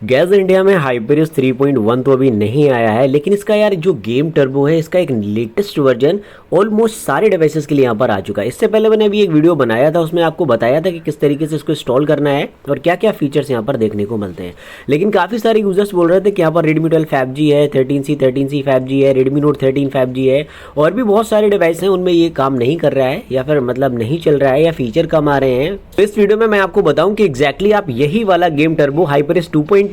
Gas India में हाइपरिस 3.1 तो अभी नहीं आया है, लेकिन इसका यार जो गेम टर्बो है इसका एक लेटेस्ट वर्जन ऑलमोस्ट सारे डिवाइसेस के लिए यहाँ पर आ चुका है। इससे पहले मैंने अभी एक वीडियो बनाया था, उसमें आपको बताया था कि किस तरीके से इसको इंस्टॉल करना है और क्या क्या फीचर्स यहाँ पर देखने को मिलते हैं। लेकिन काफ़ी सारे यूजर्स बोल रहे थे कि यहाँ पर रेडमी 12 5G है, 13C 5G है, रेडमी नोट 13 5G है और भी बहुत सारे डिवाइस हैं, उनमें ये काम नहीं कर रहा है या फिर मतलब नहीं चल रहा है या फीचर कम आ रहे हैं। तो इस वीडियो में मैं आपको बताऊं कि एग्जैक्टली आप यही वाला गेम टर्बो हाइपरिस 2.2,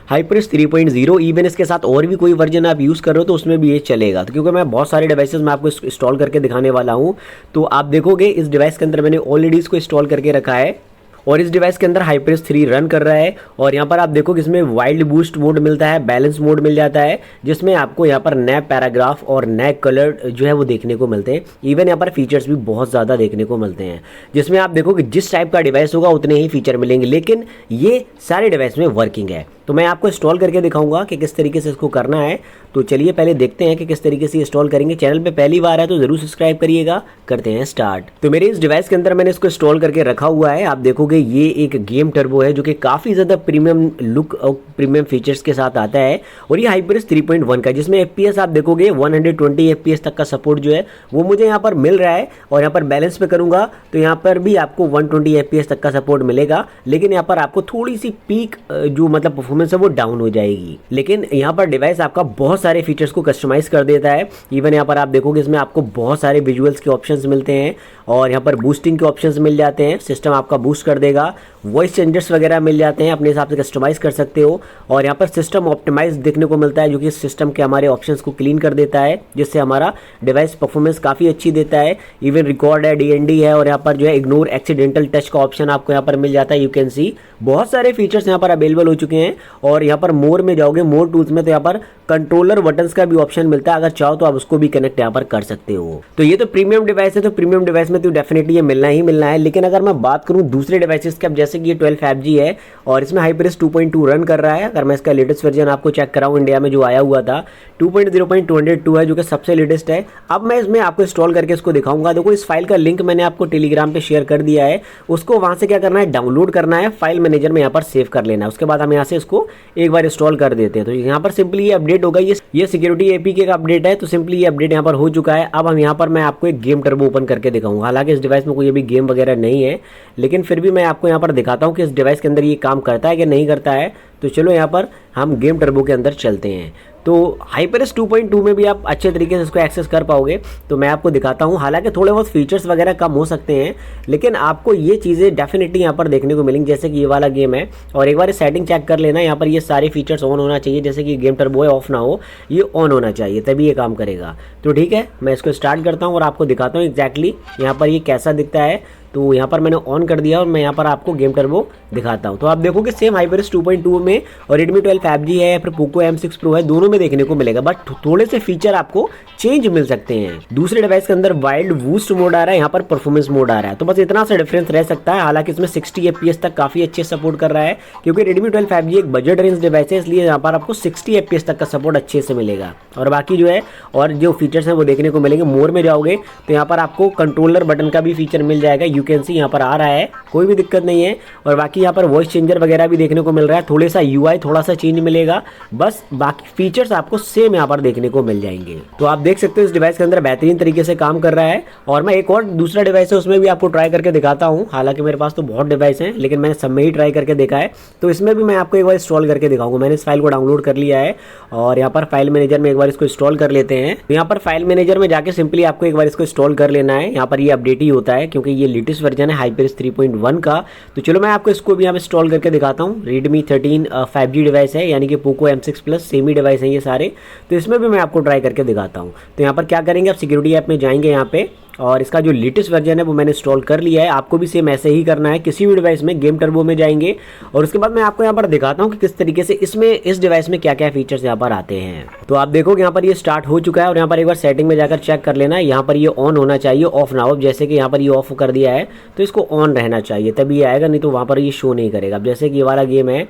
हाइपरिस 3.0, इवन इसके साथ और भी कोई वर्जन आप यूज़ कर रहे हो तो उसमें भी ये चलेगा। तो क्योंकि मैं बहुत सारे डिवाइसेस में आपको इंस्टॉल करके दिखाने वाला हूँ, तो आप देखोगे इस डिवाइस के अंदर मैंने ऑलरेडी इसको इंस्टॉल करके रखा है और इस डिवाइस के अंदर हाइपरिस 3 रन कर रहा है। और यहाँ पर आप देखो कि इसमें वाइल्ड बूस्ट मोड मिलता है, बैलेंस मोड मिल जाता है, जिसमें आपको यहाँ पर नए पैराग्राफ और नए कलर जो है वो देखने को मिलते हैं। इवन यहाँ पर फीचर्स भी बहुत ज़्यादा देखने को मिलते हैं, जिसमें आप देखो कि जिस टाइप का डिवाइस होगा उतने ही फीचर मिलेंगे, लेकिन ये सारे डिवाइस में वर्किंग है। तो मैं आपको इंस्टॉल करके दिखाऊंगा कि किस तरीके से इसको करना है। तो चलिए पहले देखते हैं कि किस तरीके से इंस्टॉल करेंगे। चैनल पे पहली बार है तो जरूर सब्सक्राइब करिएगा। करते हैं स्टार्ट। तो मेरे इस डिवाइस के अंदर मैंने इसको इंस्टॉल करके रखा हुआ है। आप देखोगे ये एक गेम टर्बो है जो कि काफ़ी ज़्यादा प्रीमियम लुक और प्रीमियम फीचर्स के साथ आता है और ये हाइपरिस 3.1 का, जिसमें FPS आप देखोगे 120 FPS तक का सपोर्ट जो है वो मुझे यहाँ पर मिल रहा है। और यहाँ पर बैलेंस पे करूँगा तो यहाँ पर भी आपको 120 FPS तक का सपोर्ट मिलेगा, लेकिन यहाँ पर आपको थोड़ी सी पीक जो मतलब परफॉर्मेंस है वो डाउन हो जाएगी। लेकिन यहाँ पर डिवाइस आपका बहुत सारे फीचर्स को कस्टमाइज कर देता है। इवन यहाँ पर आप देखोगे इसमें आपको बहुत सारे विजुअल्स के ऑप्शंस मिलते हैं और यहाँ पर बूस्टिंग के ऑप्शंस मिल जाते हैं, सिस्टम आपका बूस्ट कर देगा, वॉइस चेंजर्स वगैरह मिल जाते हैं, अपने हिसाब से कस्टमाइज कर सकते हो। और यहाँ पर सिस्टम ऑप्टिमाइज देखने को मिलता है, जो कि सिस्टम के हमारे ऑप्शंस को क्लीन कर देता है, जिससे हमारा डिवाइस परफॉर्मेंस काफ़ी अच्छी देता है। इवन रिकॉर्ड है, DND है और यहाँ पर जो है इग्नोर एक्सीडेंटल टच का ऑप्शन आपको यहाँ पर मिल जाता है। यू कैन सी बहुत सारे फीचर्स यहाँ पर अवेलेबल हो चुके हैं। और यहाँ पर मोर में जाओगे, मोर टूल्स में, तो यहाँ पर कंट्रोलर बटन्स का भी ऑप्शन मिलता है, अगर चाहो तो आप उसको भी कनेक्ट यहाँ पर कर सकते हो। तो ये तो प्रीमियम डिवाइस है, तो प्रीमियम डिवाइस में तो डेफिनेटली ये मिलना ही मिलना है। लेकिन अगर मैं बात करूँ दूसरे डिवाइसेस की, अब जैसे कि ये 12 5G है और इसमें हाइपरिस 2.2 रन कर रहा है। अगर मैं इसका लेटेस्ट वर्जन आपको चेक कराऊँ, इंडिया में जो आया हुआ था 2.0.202 है, जो कि सबसे लेटेस्ट है। अब मैं इसमें आपको इंस्टॉल करके इसको दिखाऊंगा। देखो इस फाइल का लिंक मैंने आपको टेलीग्राम पे शेयर कर दिया है, उसको वहां से क्या करना है, डाउनलोड करना है, फाइल मैनेजर में यहाँ पर सेव कर लेना है। उसके बाद हम यहाँ से इसको एक बार इंस्टॉल कर देते हैं। तो यहाँ पर सिंपली ये अपडेट होगा, ये सिक्योरिटी APK का अपडेट है, तो सिंपली ये अपडेट यहाँ पर हो चुका है। अब हम यहाँ पर मैं आपको एक गेम टर्बो ओपन करके दिखाऊंगा। हालांकि इस डिवाइस में कोई अभी गेम वगैरह नहीं है, लेकिन फिर भी मैं आपको यहाँ पर दिखाता हूँ कि इस डिवाइस के अंदर ये काम करता है कि नहीं करता है। तो चलो यहाँ पर हम गेम टर्बो के अंदर चलते हैं। तो हाइपरिस 2.2 में भी आप अच्छे तरीके से इसको एक्सेस कर पाओगे, तो मैं आपको दिखाता हूँ। हालांकि थोड़े बहुत फीचर्स वगैरह कम हो सकते हैं, लेकिन आपको ये चीज़ें डेफिनेटली यहाँ पर देखने को मिलेंगी, जैसे कि ये वाला गेम है। और एक बार सेटिंग चेक कर लेना, यहाँ पर ये सारे फीचर्स ऑन होना चाहिए, जैसे कि गेम टर्बो है ऑफ ना हो, ये ऑन होना चाहिए, तभी ये काम करेगा। तो ठीक है, मैं इसको स्टार्ट करता हूँ और आपको दिखाता हूँ एग्जैक्टली यहाँ पर ये कैसा दिखता है। तो यहाँ पर मैंने ऑन कर दिया और मैं यहाँ पर आपको गेम टर्बो दिखाता हूँ। तो आप देखोगे सेम हाइपरिस 2.2 में और रेडमी 12 5G है या फिर पोको M6 Pro है, दोनों में देखने को मिलेगा, बट थोड़े से फीचर आपको चेंज मिल सकते हैं। दूसरे डिवाइस के अंदर वाइल्ड बूस्ट मोड आ रहा है, यहाँ पर परफॉर्मेंस मोड आ रहा है, तो बस इतना सा डिफरेंस रह सकता है। हालांकि इसमें 60 FPS तक काफी अच्छे सपोर्ट कर रहा है, क्योंकि रेडमी 12 5G एक बजट रेंज डिवाइस है, इसलिए यहाँ पर आपको 60 FPS तक का सपोर्ट अच्छे से मिलेगा। और बाकी जो है और जो फीचर्स हैं वो देखने को मिलेंगे। मोर में जाओगे तो यहाँ पर आपको कंट्रोलर बटन का भी फीचर मिल जाएगा, यू कैन सी यहाँ पर आ रहा है, कोई भी दिक्कत नहीं है। और बाकी यहाँ पर वॉइस चेंजर वगैरह भी देखने को मिल रहा है, थोड़ा सा UI थोड़ा सा चेंज मिलेगा, बस बाकी फीचर्स आपको सेम यहाँ पर देखने को मिल जाएंगे। तो आप देख सकते हो इस डिवाइस के अंदर बेहतरीन तरीके से काम कर रहा है। और मैं एक और दूसरा डिवाइस है उसमें भी आपको ट्राई करके दिखाता हूँ। हालांकि मेरे पास तो बहुत डिवाइस हैं, लेकिन मैंने सब में ही ट्राई करके देखा है, तो इसमें भी मैं आपको एक बार इंस्टॉल करके दिखाऊंगा। मैंने इस फाइल को डाउनलोड कर लिया है और यहाँ पर फाइल मैनेजर में एक बार इसको इंस्टॉल कर लेते हैं। तो यहाँ पर फाइल मैनेजर में जाके सिंपली आपको एक बार इसको इंस्टॉल कर लेना है। यहाँ पर ये अपडेट ही होता है, क्योंकि ये लेटेस्ट वर्जन है हाइपरिस 3.1 का। तो चलो मैं आपको इसको भी यहाँ पे इंस्टॉल करके दिखाता हूँ। रेडमी 13 5G डिवाइस है, यानी कि पोको M6 Plus सेम ही डिवाइस है ये सारे, तो इसमें भी मैं आपको ट्राई करके दिखाता हूँ। तो यहाँ पर क्या करेंगे, आप सिक्योरिटी ऐप में जाएंगे यहाँ पे, और इसका जो लेटेस्ट वर्जन है वो मैंने इंस्टॉल कर लिया है। आपको भी सेम ऐसे ही करना है, किसी भी डिवाइस में गेम टर्बो में जाएंगे और उसके बाद मैं आपको यहाँ पर दिखाता हूँ कि किस तरीके से इसमें इस डिवाइस में क्या क्या फीचर्स यहाँ पर आते हैं। तो आप देखोगे यहाँ पर ये स्टार्ट हो चुका है और यहाँ पर एक बार सेटिंग में जाकर चेक कर लेना है। यहाँ पर ये ऑन होना चाहिए, ऑफ ना हो। जैसे कि यहाँ पर ये ऑफ कर दिया है, तो इसको ऑन रहना चाहिए, तभी ये आएगा, नहीं तो वहाँ पर ये शो नहीं करेगा। अब जैसे कि ये वाला गेम है,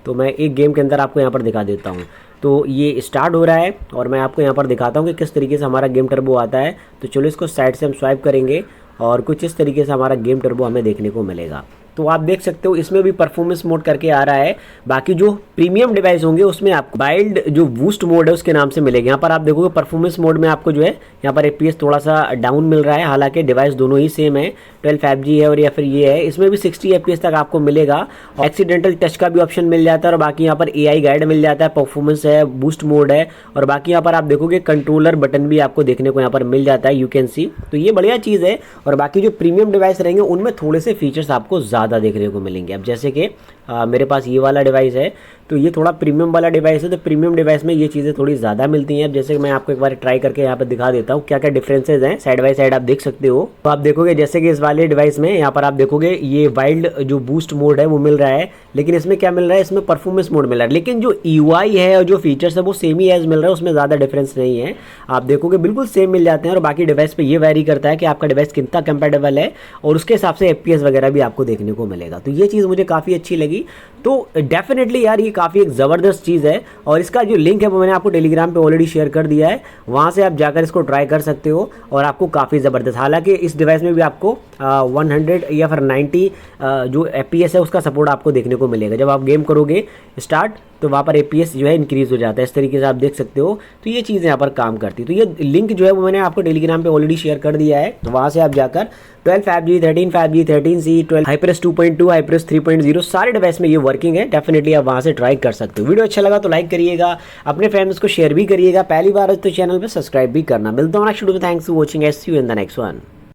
तो मैं एक गेम के अंदर आपको यहाँ पर दिखा देता हूँ। तो ये स्टार्ट हो रहा है और मैं आपको यहाँ पर दिखाता हूँ कि किस तरीके से हमारा गेम टर्बो आता है। तो चलो इसको साइड से हम स्वाइप करेंगे और कुछ इस तरीके से हमारा गेम टर्बो हमें देखने को मिलेगा। तो आप देख सकते हो इसमें भी परफॉर्मेंस मोड करके आ रहा है। बाकी जो प्रीमियम डिवाइस होंगे उसमें आपको वाइल्ड जो बूस्ट मोड है उसके नाम से मिलेगा। यहाँ पर आप देखोगे परफॉर्मेंस मोड में आपको जो है यहाँ पर FPS थोड़ा सा डाउन मिल रहा है, हालांकि डिवाइस दोनों ही सेम है, 12 5G है और या फिर ये है, इसमें भी 60 FPS तक आपको मिलेगा। एक्सीडेंटल टच का भी ऑप्शन मिल जाता है और बाकी यहाँ पर AI गाइड मिल जाता है, परफॉर्मेंस है, बूस्ट मोड है और बाकी यहाँ पर आप देखोगे कंट्रोलर बटन भी आपको देखने को यहाँ पर मिल जाता है, यू कैन सी। तो ये बढ़िया चीज़ है। और बाकी जो प्रीमियम डिवाइस रहेंगे उनमें थोड़े से फीचर्स आपको ज़्यादा देखने को मिलेंगे। अब जैसे कि मेरे पास ये वाला डिवाइस है, तो ये थोड़ा प्रीमियम वाला डिवाइस है, तो प्रीमियम डिवाइस में ये चीज़ें थोड़ी ज़्यादा मिलती हैं। अब जैसे कि मैं आपको एक बार ट्राई करके यहाँ पर दिखा देता हूँ क्या क्या डिफरेंसेज हैं, साइड बाय साइड आप देख सकते हो। तो आप देखोगे जैसे कि इस वाले डिवाइस में यहाँ पर आप देखोगे ये वाइल्ड जो बूस्ट मोड है वो मिल रहा है, लेकिन इसमें क्या मिल रहा है, इसमें परफॉर्मेंस मोड मिल रहा है, लेकिन जो UI है और जो फीचर्स है वो सेम ही एज मिल रहा है, उसमें ज़्यादा डिफरेंस नहीं है। आप देखोगे बिल्कुल सेम मिल जाते हैं और बाकी डिवाइस पे ये वैरी करता है कि आपका डिवाइस कितना कंपेटेबल है और उसके हिसाब से FPS वगैरह भी आपको देखने को मिलेगा। तो ये चीज़ मुझे काफ़ी अच्छी लगी। तो डेफिनेटली यार ये काफ़ी एक ज़बरदस्त चीज़ है और इसका जो लिंक है वो मैंने आपको टेलीग्राम पे ऑलरेडी शेयर कर दिया है, वहाँ से आप जाकर इसको ट्राई कर सकते हो और आपको काफ़ी ज़बरदस्त, हालांकि इस डिवाइस में भी आपको 100 या फिर 90 जो FPS है उसका सपोर्ट आपको देखने को मिलेगा। जब आप गेम करोगे स्टार्ट तो वहाँ पर FPS जो है इंक्रीज़ हो जाता है, इस तरीके से आप देख सकते हो। तो ये चीज़ यहाँ पर काम करती है। तो ये लिंक जो है वो मैंने आपको टेलीग्राम पे ऑलरेडी शेयर कर दिया है, तो वहाँ से आप जाकर 12 5G 13 5G 13C 12 HyperX 2.2 HyperX 3.0 सारे डिवाइस में ये वर्किंग है। डेफिनेटली आप वहाँ से ट्राई कर सकते हो। वीडियो अच्छा लगा तो लाइक करिएगा, अपने फ्रेंड्स को शेयर भी करिएगा, पहली बार तो चैनल पर सब्सक्राइब भी करना। मिलता हूँ नेक्स्ट वीडियो में। Thanks for watching, see you in the next one.